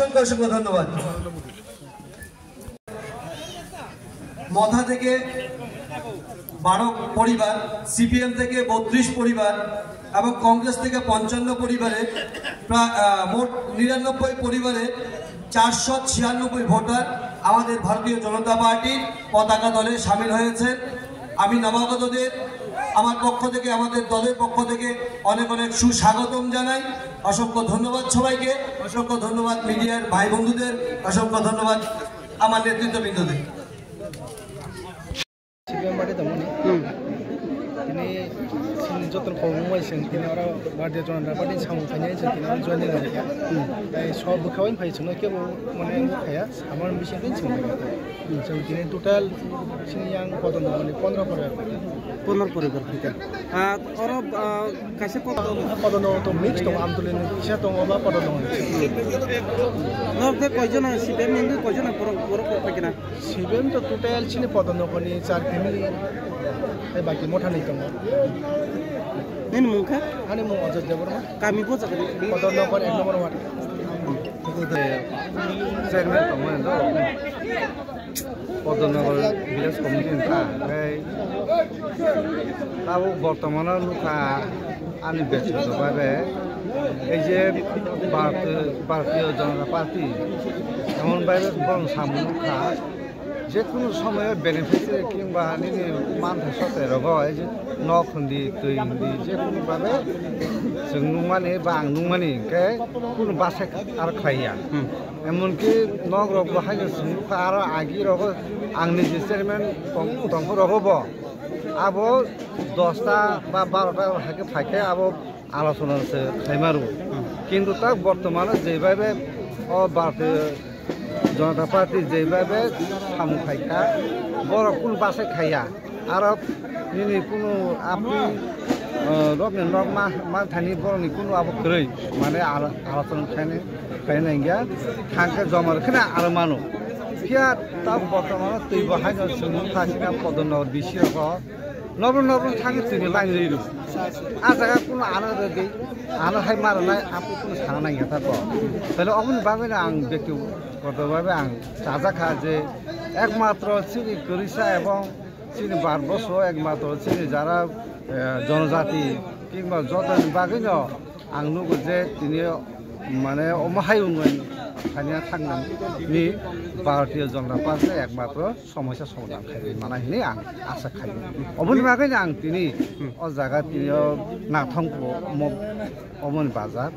অসংখ্য অসংখ্য ধন্যবাদ। মথা থেকে 12 পরিবার, সিপিএম থেকে 32 পরিবার এবং কংগ্রেস থেকে 55 পরিবারে প্রায় মোট 99 পরিবারে 496 ভোটার আমাদের ভারতীয় জনতা পার্টির পতাকা দলে সামিল হয়েছে। আমি নবাগতদের আমার পক্ষ থেকে, আমাদের দলের পক্ষ থেকে অনেক অনেক সুস্বাগতম জানাই। অসংখ্য ধন্যবাদ সবাইকে, অসংখ্য ধন্যবাদ মিডিয়ার ভাই বন্ধুদের, অসংখ্য ধন্যবাদ আমার নেতৃত্ববৃন্দদের। যতন কমাইছেন তিনি আর ভারতীয় জনতা পার্টি সামনে তিনি জয়েনিং সব বুখাওয়াইন ফাইছেন কেবল মানে বুখায়া আমার বেশি দিন जों दिनै टोटाल सिनियां पदन माने 15 परिवार फैगोन और कासे पदन तो मिक्स दं आमदुलिन इसा दं बा पदन दं नरदे कयजन सिबेम निंदु कयजन बर फैगोन सिबेम तो टोटाल सिनि पदन पनि 4 फेमिलि ए बाकी मोठा नै दं नेन मुखा आनि मु अजय देवरमा कामी बो जागोन पदन नम्बर 1 नम्बर 1 চেয়ারম্যান কমন তো পদ্মনগর ভিলেজ কমিটি তাও বর্তমানে লুকা আনি ব্যক্তিগতভাবে এই যে ভারতীয় জনতা পার্টি এমনভাবে বরং সামনে লুকা যে কোনো সময়ে বেনিফিসিয়ারি কিংবা নিজে মানুষের সাথে রগ এই যে নখন্দি তৈরি যে কোনোভাবে जों नुमानि बा आं नुमानि के कुन बासे आर खाइया एमनकि नगरब बाहायनो सुनुखा आरो आगि रग आंनि जे चेयारमेन दंखो रगबो आबो 10टा बा 12टा हाके फाइके आबो आलोचनासो खाइमारु किन्तु ता बर्तमाने जेबाबे अ भारतीय जनता पार्टी जेबाबे सामु खाइका बर कुन बासे खाइया आरो निनि कुनु आपनि रबने नग मा थानी बरनि कुनु आबो क्रय माने आलोचना खाइनाय गया थांके जमा रखना आरो मानु फिया ता बर्तमान तै बाहायनो सुनु खासिना पदन बिसि रख नब्र थांगे तिनि लाइन रइरु आ जागा कुनु आना रे आना हाय मारनाय आपु कुनु साना नाय गथा तो तले अबुन बागैना आं व्यक्तिगतभाবে आं साजाखा जे एकमात्र सिनि गरिसा एवं सिनि भारतबर्ष एकमात्र सिनि जारा जनजाति किंबा जतन बागैनो आं नुगो जे तिनि माने अमाहाय उन्नयन खानिया थांनायनि भारतीय जनता पार्टी एकमात्र समस्या समाधान खायो मानायनि आं आसा खायो अबुनि बागैनो आं तिनि अ जागा तिनि नाथंखो अबुनि बाजार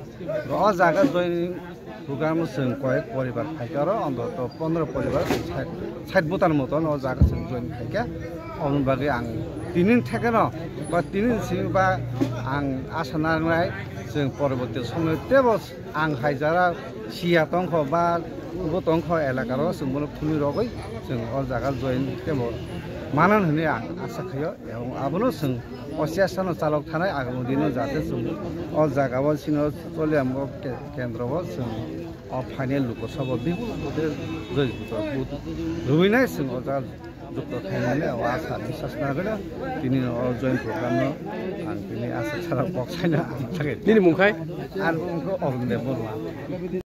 अ जागा जयनिं प्रोग्राम जों कয়েক परिवार फाइकार अन्तत 15 परिवार 60 भुटान मतन अ जागा जों जयनिं फाइका अबुनि बागै आं तिनि थेकेन बा तिनि सिबा आं आसा नांनाय जों परबर्ती समय तेबो आं हाइजारा सिया तंख बा उबो तंख एलाकार जों फुनि रगै जों अ जागा जयन तेबो मानन होने आं आसा खायो एवं आबनो जों असियासन चालक थानाय आगामी दिन जाते जों अ जागाव सिनो चलियाम केन्द्रव जों अ फाइनल लोकसभा बिबुते जय रुबिनाय जों अ जागा जुक्त खाइनानै आसा विश्वास नागोन तिनी जयन प्रोग्राम आं तिनी आसा सारा बक्सायना आं थाखाय तिनी मुखाय आरो अरुण देव बरुवा।